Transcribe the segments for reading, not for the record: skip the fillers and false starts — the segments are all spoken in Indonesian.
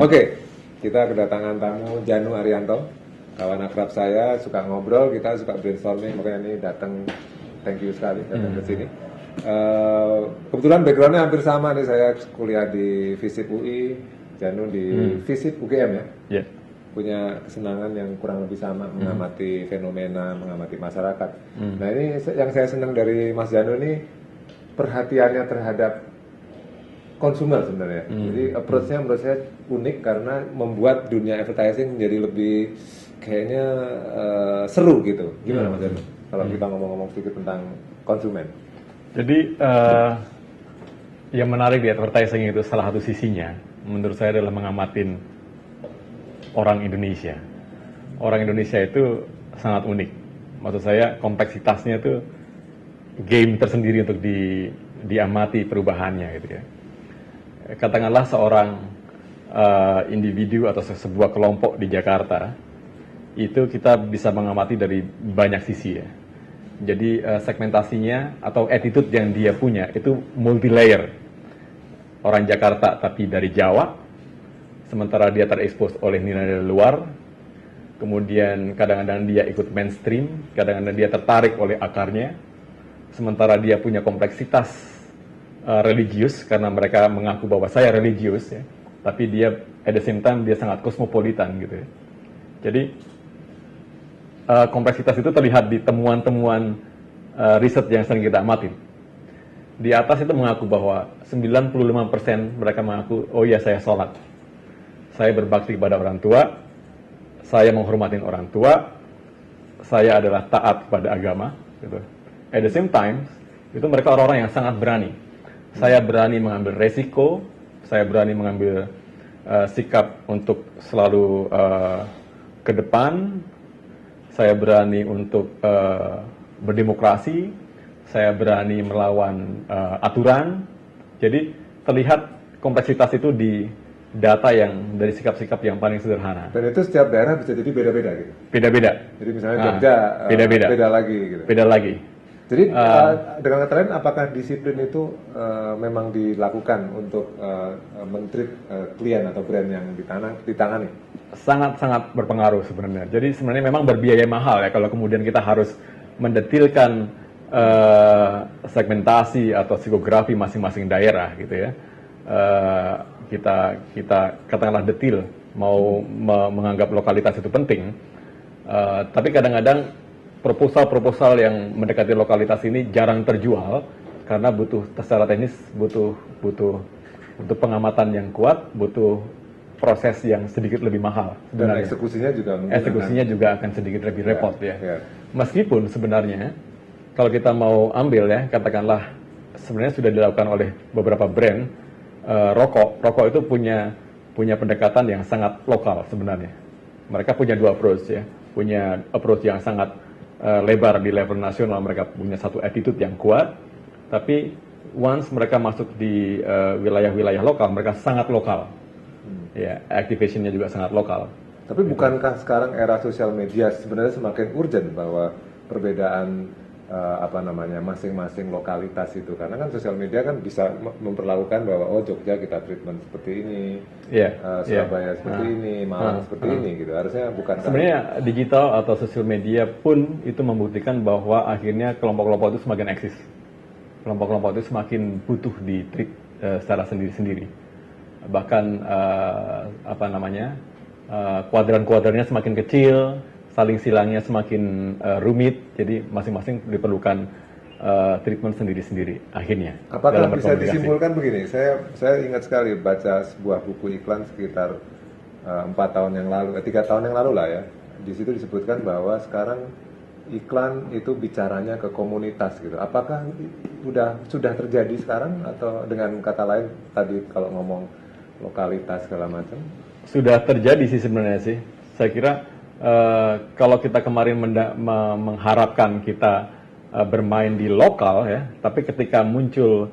Oke, kita kedatangan tamu Janu Arianto, kawan akrab saya, suka ngobrol, kita suka brainstorming, makanya ini datang, thank you sekali datang ke sini. Kebetulan backgroundnya hampir sama nih, saya kuliah di FISIP UI, Janu di FISIP UGM ya. Yeah. Punya kesenangan yang kurang lebih sama, mengamati fenomena, mengamati masyarakat. Nah ini yang saya senang dari Mas Janu ini, perhatiannya terhadap konsumer sebenarnya. Jadi approach-nya menurut saya unik karena membuat dunia advertising menjadi lebih kayaknya seru gitu. Gimana Mas Janu? Kalau kita ngomong-ngomong sedikit tentang konsumen. Jadi yang menarik di advertising itu salah satu sisinya, menurut saya adalah mengamatin orang Indonesia. Orang Indonesia itu sangat unik. Maksud saya kompleksitasnya itu game tersendiri untuk diamati perubahannya gitu ya. Katakanlah seorang individu atau sebuah kelompok di Jakarta, itu kita bisa mengamati dari banyak sisi ya. Jadi segmentasinya atau attitude yang dia punya itu multi layer. Orang Jakarta tapi dari Jawa, sementara dia terekspos oleh nilai luar, kemudian kadang-kadang dia ikut mainstream, kadang-kadang dia tertarik oleh akarnya, sementara dia punya kompleksitas religius karena mereka mengaku bahwa saya religius ya, tapi dia at the same time dia sangat kosmopolitan gitu ya. Jadi kompleksitas itu terlihat di temuan-temuan riset yang sering kita amati. Di atas itu mengaku bahwa 95% mereka mengaku, oh iya saya sholat, saya berbakti kepada orang tua, saya menghormati orang tua, saya adalah taat kepada agama gitu. At the same time, itu mereka orang-orang yang sangat berani. Saya berani mengambil resiko, saya berani mengambil sikap untuk selalu ke depan, saya berani untuk berdemokrasi, saya berani melawan aturan. Jadi terlihat kompleksitas itu di data yang dari sikap-sikap yang paling sederhana. Dan itu setiap daerah bisa jadi beda-beda gitu? Beda-beda. Jadi misalnya Jogja beda-beda. Beda lagi gitu? Beda lagi. Jadi dengan kata lain, apakah disiplin itu memang dilakukan untuk men-treat klien atau brand yang ditangani? Sangat-sangat berpengaruh sebenarnya. Jadi sebenarnya memang berbiaya mahal ya kalau kemudian kita harus mendetilkan segmentasi atau psikografi masing-masing daerah gitu ya. Kita katakanlah detil mau menganggap lokalitas itu penting, tapi kadang-kadang proposal yang mendekati lokalitas ini jarang terjual karena butuh secara teknis butuh pengamatan yang kuat, butuh proses yang sedikit lebih mahal sebenarnya. Dan eksekusinya juga akan sedikit lebih repot ya. Meskipun sebenarnya kalau kita mau ambil ya, katakanlah sebenarnya sudah dilakukan oleh beberapa brand rokok itu punya pendekatan yang sangat lokal sebenarnya. Mereka punya dua approach ya, punya approach yang sangat lebar di level nasional, mereka punya satu attitude yang kuat, tapi once mereka masuk di wilayah-wilayah lokal, mereka sangat lokal. Ya, activationnya juga sangat lokal. Tapi bukankah sekarang era sosial media sebenarnya semakin urgent bahwa perbedaan masing-masing lokalitas itu, karena kan sosial media kan bisa memperlakukan bahwa oh Jogja kita treatment seperti ini, Surabaya seperti ini, Malang seperti ini gitu. Harusnya bukan. Sebenarnya digital atau sosial media pun itu membuktikan bahwa akhirnya kelompok-kelompok itu semakin eksis. Kelompok-kelompok itu semakin butuh di treat secara sendiri-sendiri. Bahkan kuadran-kuadrannya semakin kecil, saling silangnya semakin rumit, jadi masing-masing diperlukan treatment sendiri-sendiri akhirnya. Apakah bisa disimpulkan begini? Saya ingat sekali baca sebuah buku iklan sekitar 4 tahun yang lalu, 3 tahun yang lalu lah ya. Di situ disebutkan bahwa sekarang iklan itu bicaranya ke komunitas gitu. Apakah sudah terjadi sekarang, atau dengan kata lain tadi kalau ngomong lokalitas segala macam? Sudah terjadi sih sebenarnya sih. Saya kira kalau kita kemarin mengharapkan kita bermain di lokal ya, tapi ketika muncul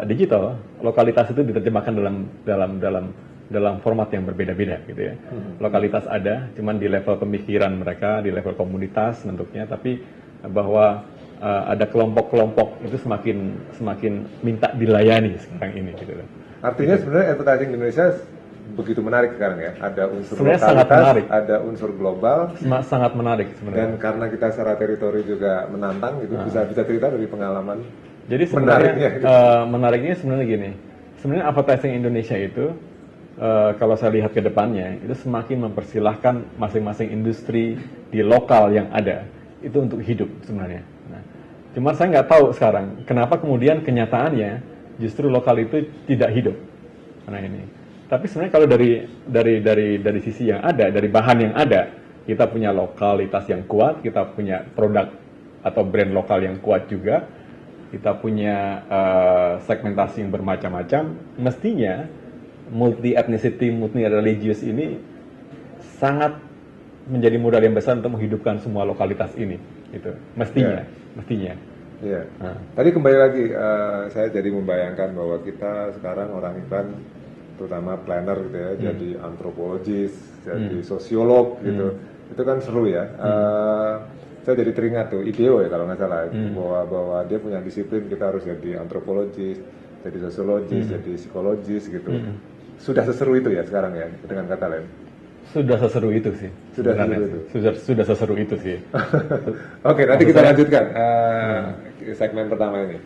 digital, lokalitas itu diterjemahkan dalam format yang berbeda-beda gitu ya. Lokalitas ada, cuman di level pemikiran mereka, di level komunitas bentuknya, tapi bahwa ada kelompok-kelompok itu semakin minta dilayani sekarang ini gitu. Artinya sebenarnya advertising Indonesia begitu menarik sekarang ya. Ada unsur Sebenarnya sangat lokalitas, menarik. ada unsur global, Sangat menarik dan sebenarnya. karena kita secara teritori juga menantang gitu, bisa cerita dari pengalaman. Jadi sebenarnya Menariknya, gitu. menariknya sebenarnya gini. Sebenarnya advertising Indonesia itu kalau saya lihat ke depannya itu semakin mempersilahkan masing-masing industri di lokal yang ada itu untuk hidup sebenarnya. Nah, cuma saya nggak tahu sekarang kenapa kemudian kenyataannya justru lokal itu tidak hidup. Nah ini. Tapi sebenarnya kalau dari sisi yang ada, dari bahan yang ada, kita punya lokalitas yang kuat, kita punya produk atau brand lokal yang kuat juga, kita punya segmentasi yang bermacam-macam, mestinya multi ethnicity, multi religious ini sangat menjadi modal yang besar untuk menghidupkan semua lokalitas ini, gitu. Mestinya. Iya. Tadi kembali lagi, saya jadi membayangkan bahwa kita sekarang orang event, terutama planner gitu ya, jadi antropologis, jadi sosiolog gitu, itu kan seru ya. Saya jadi teringat tuh IDEO ya kalau nggak salah, bahwa dia punya disiplin, kita harus jadi antropologis, jadi sosiologis, jadi psikologis gitu. Sudah seseru itu ya sekarang ya, dengan kata lain. Sudah seseru itu sih. Sudah seseru itu sih. Oke, nanti kita lanjutkan segmen pertama ini.